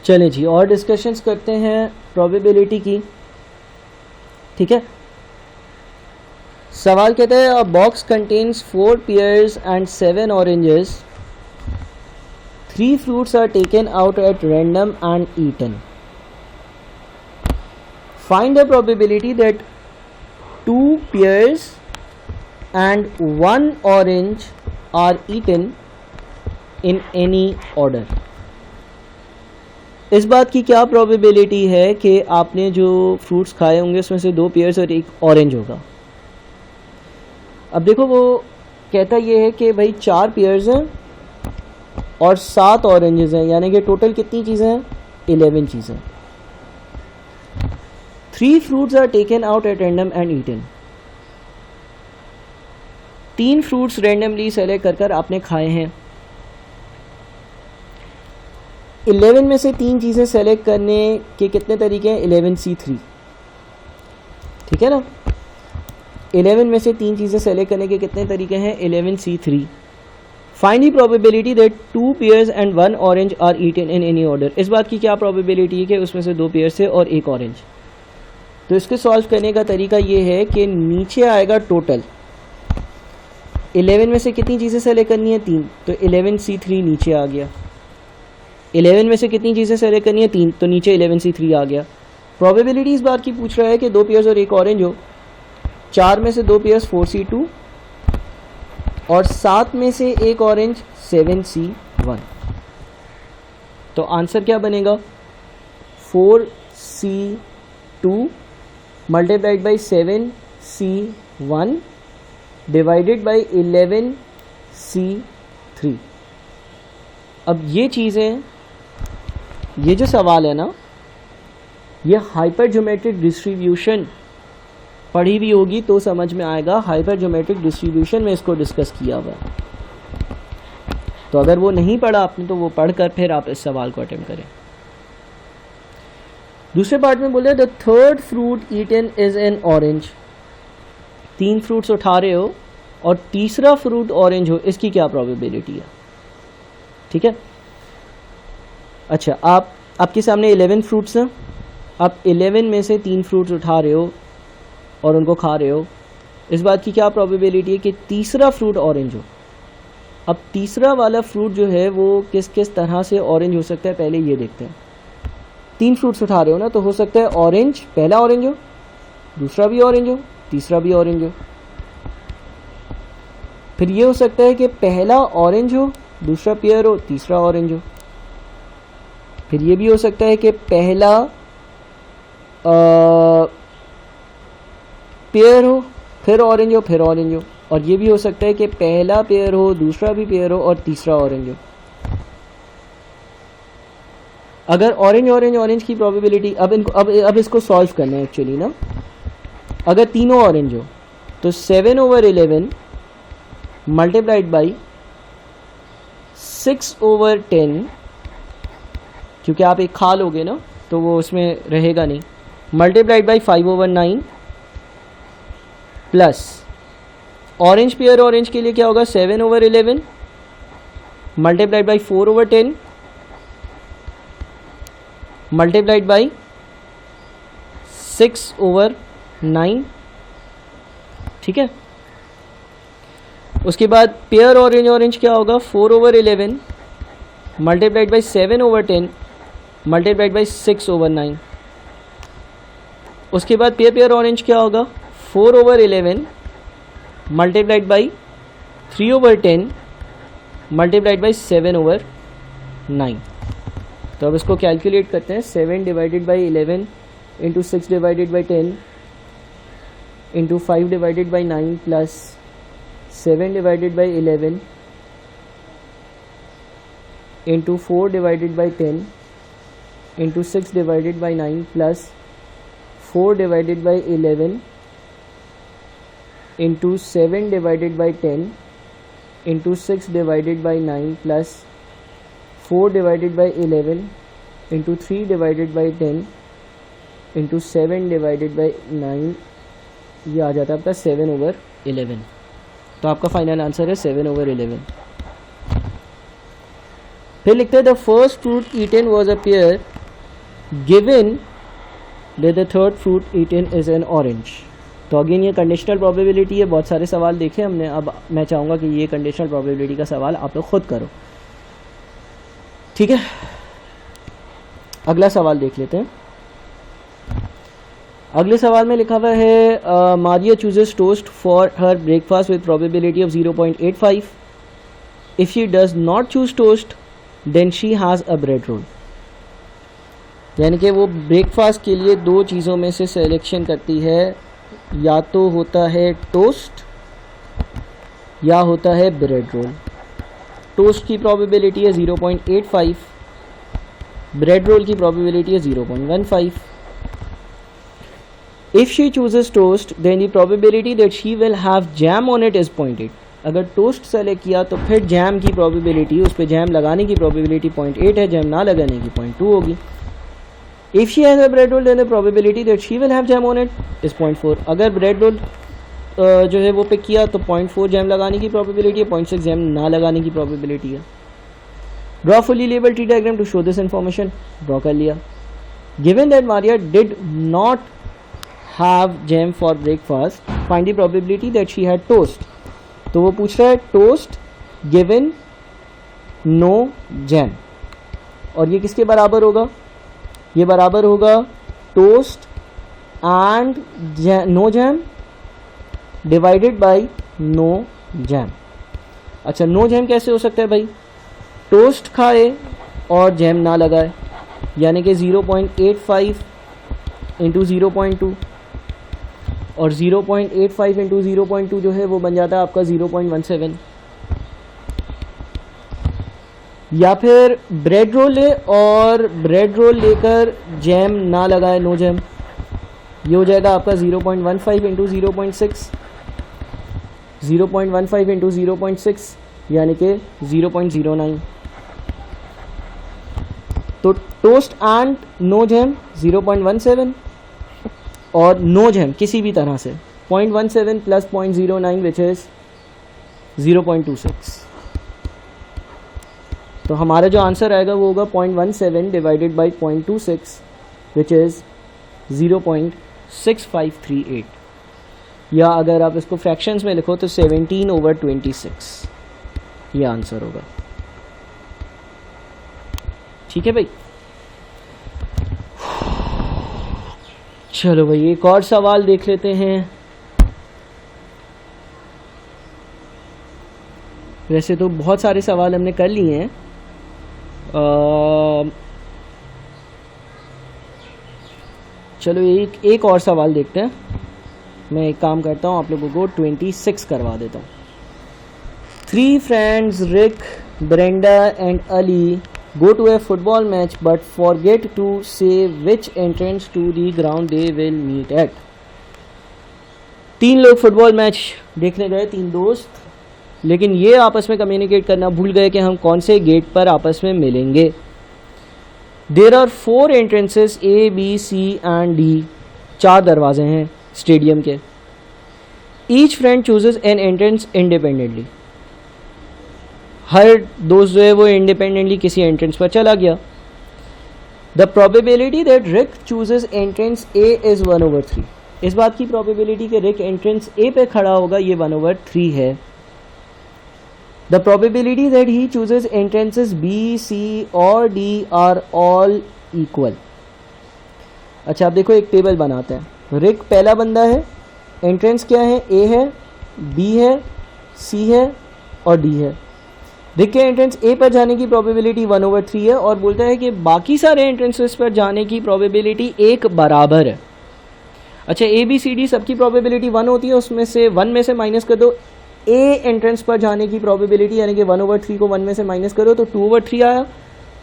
चलें जी, और डिस्कशंस करते हैं प्रोबेबिलिटी की। ठीक है, सवाल कहता है अ box contains 4 pears and 7 oranges, 3 fruits are taken out at random and eaten. Find the probability that 2 pears and 1 orange are eaten in any order. इस बात की क्या प्रोबेबिलिटी है कि आपने जो फ्रूट्स खाए होंगे उसमें से 2 पेयर्स और 1 ऑरेंज होगा। अब देखो, वो कहता ये है कि भाई 4 पेयर्स हैं और 7 ऑरेंजेस हैं, यानी कि टोटल कितनी चीज़ें हैं? 11 चीज़ें। 3 fruits are taken out at random and eaten. 3 fruits randomly select कर आपने खाए हैं। 11 में से 3 चीज़ें सेलेक्ट करने के कितने तरीके हैं? 11C3। ठीक है ना, 11 में से 3 चीज़ें सेलेक्ट करने के कितने तरीके हैं? 11C3। Find the probability that 2 pears and 1 orange are eaten in any order. इस बात की क्या प्रोबेबिलिटी है कि उसमें से 2 पेयर्स है और 1 ऑरेंज। तो इसके सॉल्व करने का तरीका ये है कि नीचे आएगा टोटल। 11 में से कितनी चीज़ें सेलेक्ट करनी है? 3, तो 11C3 नीचे आ गया। 11 में से कितनी चीज़ें सेलेक्ट करनी है? 3, तो नीचे 11C3 आ गया। प्रोबेबिलिटी इस बात की पूछ रहा है कि 2 पेयर्स और 1 ऑरेंज हो। 4 में से 2 पेयर्स 4C2 और 7 में से 1 ऑरेंज 7C1। तो आंसर क्या बनेगा? 4C2 multiplied by 7C1 divided by 11C3। अब ये चीज़ें, ये जो सवाल है ना, ये हाइपर ज्योमेट्रिक डिस्ट्रीब्यूशन पढ़ी भी होगी तो समझ में आएगा। हाइपर ज्योमेट्रिक डिस्ट्रीब्यूशन में इसको डिस्कस किया हुआ है। तो अगर वो नहीं पढ़ा आपने तो वो पढ़कर फिर आप इस सवाल को अटेम्प्ट करें। दूसरे पार्ट में बोले the third fruit eaten is an orange. 3 fruits उठा रहे हो और तीसरा फ्रूट ऑरेंज हो, इसकी क्या प्रोबेबिलिटी है? ठीक है, अच्छा, आपके सामने 11 फ्रूट्स हैं। आप 11 में से 3 फ्रूट्स उठा रहे हो और उनको खा रहे हो। इस बात की क्या प्रोबेबिलिटी है कि तीसरा फ्रूट ऑरेंज हो? अब तीसरा वाला फ्रूट जो है वो किस किस तरह से ऑरेंज हो सकता है, पहले ये देखते हैं। 3 फ्रूट्स उठा रहे हो ना, तो हो सकता है ऑरेंज, पहला ऑरेंज हो, दूसरा भी ऑरेंज हो, तीसरा भी ऑरेंज हो। फिर ये हो सकता है कि पहला ऑरेंज हो, दूसरा पेयर हो, तीसरा ऑरेंज हो। फिर ये भी हो सकता है कि पहला पेयर हो, फिर ऑरेंज हो, फिर ऑरेंज हो। और ये भी हो सकता है कि पहला पेयर हो, दूसरा भी पेयर हो और तीसरा ऑरेंज हो। अगर ऑरेंज ऑरेंज ऑरेंज की प्रोबेबिलिटी, अब इसको सॉल्व करना है एक्चुअली ना। अगर तीनों ऑरेंज हो तो 7/11 मल्टीप्लाइड बाई 6/10, क्योंकि आप एक खा लोगे ना तो वो उसमें रहेगा नहीं, multiplied by 5/9 plus orange pair orange के लिए क्या होगा? 7/11 मल्टीप्लाइड बाई 4/10 मल्टीप्लाइड बाई 6/9। ठीक है, उसके बाद पेयर ऑरेंज ऑरेंज क्या होगा? 4/11 मल्टीप्लाइड बाई 7/10 मल्टीप्लाइड बाई 6/9। उसके बाद पेयर ऑरेंज क्या होगा? 4/11 मल्टीप्लाइड बाई 3/10 मल्टीप्लाइड बाई 7/9। तो अब इसको कैलकुलेट करते हैं। 7 divided by 11 into 6 divided by 10 into 5 divided by 9 plus 7 divided by 11 into 4 divided by 10 into 6 divided by 9 plus 4 divided by 11 into 7 divided by 10 into 6 divided by 9 plus 4 divided by 11 into 3 divided by 10 into 7 divided by 9, ये आ जाता है आपका 7/11। तो आपका final answer है 7/11। फिर लिखते हैं the first fruit eaten was a pear given that the third fruit eaten is an orange. तो अगेन ये कंडीशनल प्रोबेबिलिटी है, बहुत सारे सवाल देखे हमने। अब मैं चाहूँगा कि ये कंडीशनल प्रोबेबिलिटी का सवाल आप लोग खुद करो, ठीक है। अगला सवाल देख लेते हैं। अगले सवाल में लिखा हुआ है Maria chooses toast for her breakfast with probability of 0.85। If she does not choose toast then she has a bread roll. यानी कि वो ब्रेकफास्ट के लिए दो चीज़ों में से सिलेक्शन करती है, या तो होता है टोस्ट या होता है ब्रेड रोल। टोस्ट की प्रोबेबिलिटी है 0.85, ब्रेड रोल की प्रोबेबिलिटी है 0.15। If she chooses toast, then the probability that she will have jam on it is 0.8। अगर टोस्ट सेलेक्ट किया तो फिर जैम की प्रोबेबिलिटी, उस पर जैम लगाने की प्रोबेबिलिटी 0.8 है, जैम ना लगाने की 0.2 होगी। If she has a bread roll, then the probability that she will have jam on it is 0.4। अगर ब्रेड रोल जो है वो पिक किया तो 0.4 जैम लगाने की प्रोबेबिलिटी है, 0.6 जैम ना लगाने की प्रोबेबिलिटी है। Draw fully labelled tree diagram to show this information. Draw कर लिया। Given that Maria did not have jam for breakfast, find the probability that she had toast। तो वो पूछ रहा है टोस्ट गिवन नो जैम, और ये किसके बराबर होगा? ये बराबर होगा toast and no jam divided by no jam. अच्छा, नो जैम कैसे हो सकता है भाई? टोस्ट खाए और जैम ना लगाए, यानी कि 0.85 इंटू 0.2, और 0.85 इंटू 0.2 जो है वो बन जाता है आपका 0.17। या फिर ब्रेड रोल ले और ब्रेड रोल लेकर जैम ना लगाए, नो जैम, ये हो जाएगा आपका 0.15 इंटू 0.6, 0.15 इंटू 0.6 यानी कि 0.09। तो टोस्ट एंड नो जैम 0.17 और नो जैम किसी भी तरह से 0.17 प्लस 0.09 विच इज़ 0.26। तो हमारा जो आंसर आएगा वो होगा 0.17 डिवाइडेड बाई 0.26 विच इज़ 0.6538। या अगर आप इसको फ्रैक्शंस में लिखो तो 17/26 ये आंसर होगा। ठीक है भाई, चलो भाई एक और सवाल देख लेते हैं। वैसे तो बहुत सारे सवाल हमने कर लिए हैं, चलो एक और सवाल देखते हैं। मैं एक काम करता हूँ, आप लोगों को 26 करवा देता हूँ। 3 friends Rick, Brenda and Ali go to a football match but forget to say which entrance to the ground they will meet at। 3 लोग फुटबॉल मैच देखने गए, 3 दोस्त, लेकिन ये आपस में कम्युनिकेट करना भूल गए कि हम कौन से गेट पर आपस में मिलेंगे। There are 4 entrances A, B, C and D। 4 दरवाजे हैं स्टेडियम के। Each friend chooses an entrance independently. हर दोस्त जो है वो इंडिपेंडेंटली किसी एंट्रेंस पर चला गया। The probability that Rick chooses entrance A is 1/3। इस बात की प्रोबेबिलिटी कि रिक एंट्रेंस A पे खड़ा होगा ये 1/3 है। The probability that he chooses entrances B, C और D आर ऑल इक्वल। अच्छा, अब देखो एक टेबल बनाते हैं। रिक पहला बंदा है, एंट्रेंस क्या है? A है, B है, C है और D है। रिक के एंट्रेंस A पर जाने की प्रोबेबिलिटी 1/3 है और बोलता है कि बाकी सारे एंट्रेंसेस पर जाने की प्रोबेबिलिटी 1 बराबर है। अच्छा, A, B, C, D सबकी प्रोबेबिलिटी 1 होती है, उसमें से 1 में से माइनस कर दो A एंट्रेंस पर जाने की प्रोबेबिलिटी, यानी कि 1/3 को 1 में से माइनस करो तो 2/3 आया।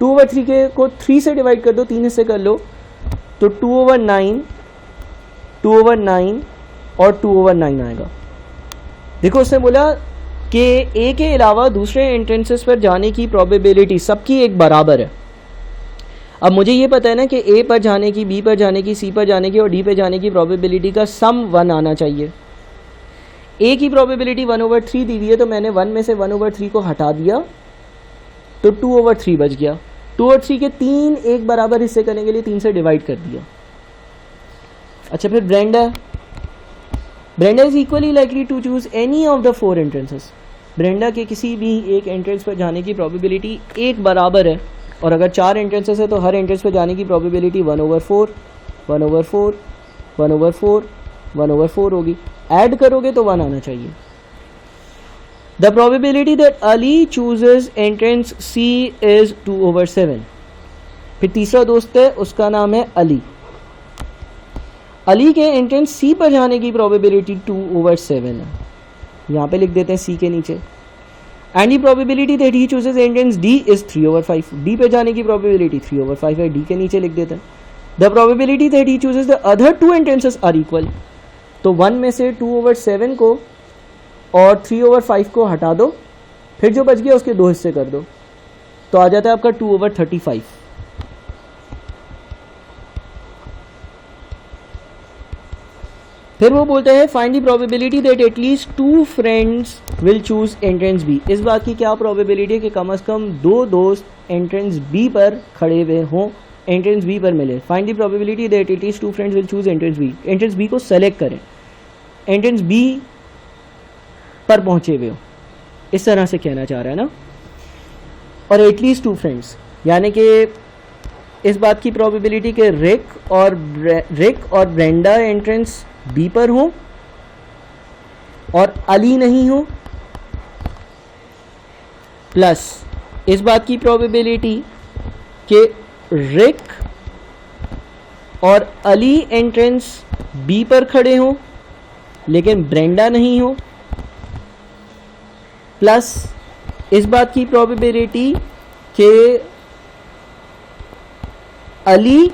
2/3 के को 3 से डिवाइड कर दो, 3 हिस्से कर लो तो 2/9 और 2/9 आएगा। देखो उसने बोला कि A के अलावा दूसरे एंट्रेंसेस पर जाने की प्रोबेबिलिटी सबकी एक बराबर है। अब मुझे ये पता है ना कि A पर जाने की, B पर जाने की, C पर जाने की और D पर जाने की प्रोबेबिलिटी का सम 1 आना चाहिए। A की प्रोबेबिलिटी 1/3 दी हुई है तो मैंने 1 में से 1/3 को हटा दिया तो 2/3 बच गया। 2 और 3 के 3 एक बराबर हिस्से करने के लिए 3 से डिवाइड कर दिया। अच्छा, फिर Brenda is equally likely to choose any of the 4 entrances. Brenda के किसी भी एक एंट्रेंस पर जाने की प्रोबेबिलिटी एक बराबर है, और अगर 4 एंट्रेंसेस है तो हर एंट्रेंस पर जाने की प्रोबेबिलिटी 1/4 1/4 1/4 1/4 होगी। ऐड करोगे तो 1 आना चाहिए। The probability that Ali chooses entrance C is 2/7। फिर तीसरा दोस्त है, उसका नाम है अली। अली के एंट्रेंस सी पर जाने की प्रोबेबिलिटी 2/7 है, यहाँ पे लिख देते हैं सी के नीचे। And the probability that he chooses entrance D is 3/5। D पे जाने की प्रोबेबिलिटी 3/5 है, डी के नीचे लिख देते हैं। The probability that he chooses the other 2 entrances are equal. तो 1 में से 2/7 को और 3/5 को हटा दो, फिर जो बच गया उसके 2 हिस्से कर दो, तो आ जाता है आपका 2/35। फिर वो बोलते हैं find the probability that at least 2 friends will choose entrance B. इस बात की क्या प्रोबेबिलिटी है कि कम से कम 2 दोस्त एंट्रेंस बी पर खड़े हुए हों, एंट्रेंस बी पर मिले। Find the probability that at least 2 friends will choose entrance B. Entrance B को सेलेक्ट करें, एंट्रेंस बी पर पहुंचे हुए हो, इस तरह से कहना चाह रहा है ना। और एटलीस्ट 2 फ्रेंड्स यानी कि इस बात की प्रोबेबिलिटी कि रिक और ब्रेंडा एंट्रेंस बी पर हो और अली नहीं हो, प्लस इस बात की प्रोबेबिलिटी कि रिक और अली एंट्रेंस बी पर खड़े हो लेकिन ब्रेंडा नहीं हो, प्लस इस बात की प्रोबेबिलिटी कि अली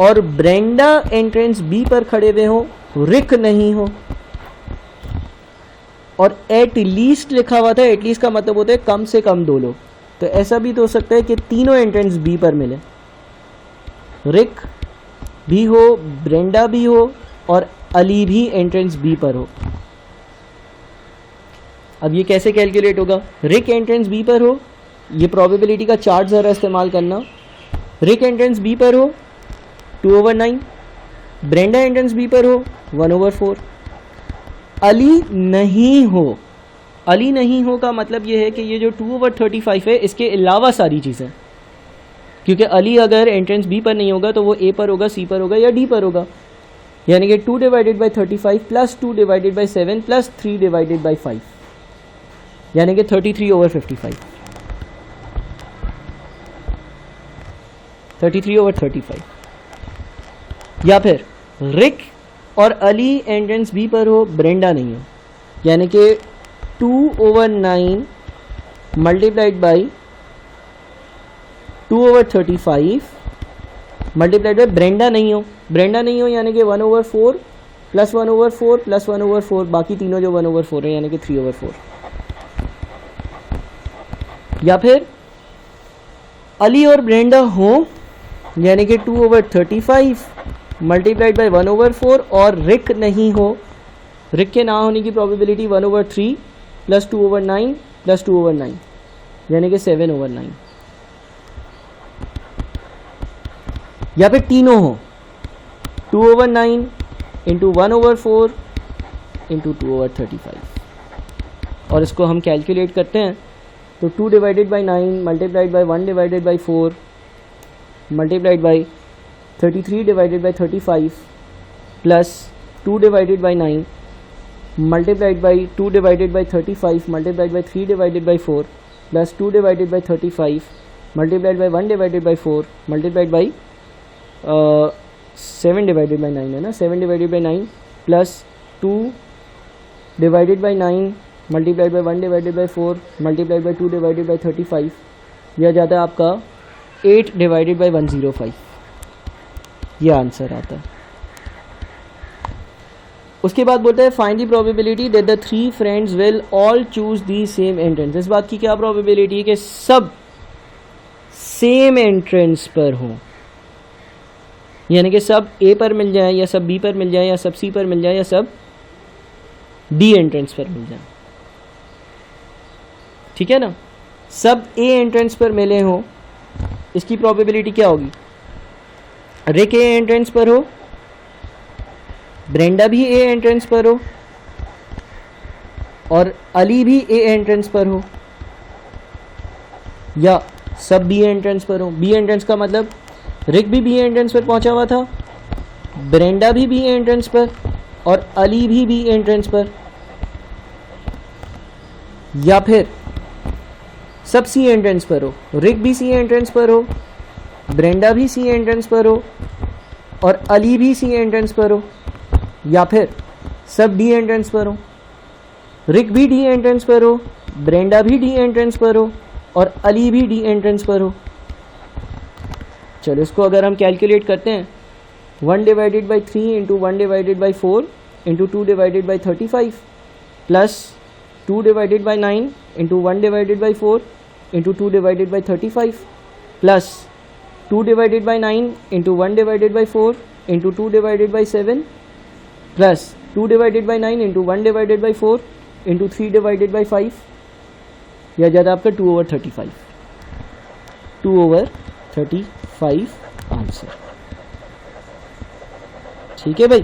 और ब्रेंडा एंट्रेंस बी पर खड़े हुए हो, रिक नहीं हो। और एट लीस्ट लिखा हुआ था, एट लीस्ट का मतलब होता है कम से कम 2 लोग। तो ऐसा भी तो हो सकता है कि तीनों एंट्रेंस बी पर मिले, रिक भी हो, ब्रेंडा भी हो और अली भी एंट्रेंस बी पर हो। अब ये कैसे कैलकुलेट होगा? रिक एंट्रेंस बी पर हो, ये प्रोबेबिलिटी का चार्ट ज़रा इस्तेमाल करना। रिक एंट्रेंस बी पर हो 2/9, ब्रेंडा एंट्रेंस बी पर हो 1/4। अली नहीं हो, अली नहीं हो का मतलब ये है कि ये जो 2/35 है इसके अलावा सारी चीज़ें, क्योंकि अली अगर एंट्रेंस बी पर नहीं होगा तो वो ए पर होगा, सी पर होगा या डी पर होगा। यानी कि 2/35 प्लस 2/7 प्लस 3/5 यानी कि 33/55, 33/35। या फिर रिक और अली एंट्रेंस बी पर हो, ब्रेंडा नहीं हो, यानी कि 2/9 multiplied by 2/35 multiplied by Brenda नहीं हो। ब्रेंडा नहीं हो यानी कि 1/4 प्लस 1/4 प्लस 1/4, बाकी तीनों जो 1/4 है यानी कि 3/4। या फिर अली और ब्रेंडा हो यानी कि 2/35 मल्टीप्लाइड बाई 1/4, और रिक नहीं हो, रिक के ना होने की प्रोबेबिलिटी 1/3 प्लस 2/9 प्लस 2/9 यानी कि 7/9। या फिर तीनों हो 2/9 इंटू 1/4 इंटू 2/35, और इसको हम कैलकुलेट करते हैं तो 2/9 multiplied by 1/4 multiplied by 33/35 plus 2/9 multiplied by 2/35 multiplied by 3/4 plus 2/35 multiplied by 1/4 multiplied by 7/9 है ना, 7/9 plus 2/9 multiplied by 1/4 multiplied by 2/35, यह जाता है आपका 8/105। यह आंसर आता है। उसके बाद बोलते हैं find the probability that the 3 friends will all choose the same entrance. इस बात की क्या प्रोबेबिलिटी है कि सब सेम एंट्रेंस पर हों, यानी कि सब ए पर मिल जाए या सब बी पर मिल जाए या सब सी पर मिल जाए या सब डी एंट्रेंस पर मिल जाए। ठीक है ना, सब ए एंट्रेंस पर मिले हों इसकी प्रोबेबिलिटी क्या होगी? रिक ए एंट्रेंस पर हो, ब्रेंडा भी ए एंट्रेंस पर हो और अली भी ए एंट्रेंस पर हो, या सब बी एंट्रेंस पर हो। बी एंट्रेंस का मतलब रिक भी बी एंट्रेंस पर पहुंचा हुआ था, ब्रेंडा भी बी एंट्रेंस पर और अली भी बी एंट्रेंस पर, या फिर सब सी एंट्रेंस पर हो, रिक भी सी एंट्रेंस पर हो, ब्रेंडा भी सी एंट्रेंस पर हो और अली भी सी एंट्रेंस पर हो, या फिर सब डी एंट्रेंस पर हो, रिक भी डी एंट्रेंस पर हो, ब्रेंडा भी डी एंट्रेंस पर हो और अली भी डी एंट्रेंस पर हो। चलो इसको अगर हम कैलकुलेट करते हैं, 1 divided by 3 into 1 divided by 4 into 2 divided by 35 plus 2 divided by 9 into 1 divided by 4 into 2 divided by 35 plus 2 divided by 9 into 1 divided by 4 into 2 divided by 7 plus 2 divided by 9 into 1 divided by 4 into 3 divided by 5, यह जाता आपका 2/35, 2/35 answer. ठीक है भाई,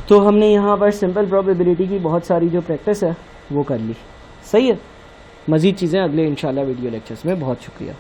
तो हमने यहाँ पर सिंपल प्रोबेबिलिटी की बहुत सारी जो प्रैक्टिस है वो कर ली। सही है, मज़ीद चीज़ें अगले इंशाल्लाह वीडियो लेक्चर्स में। बहुत शुक्रिया।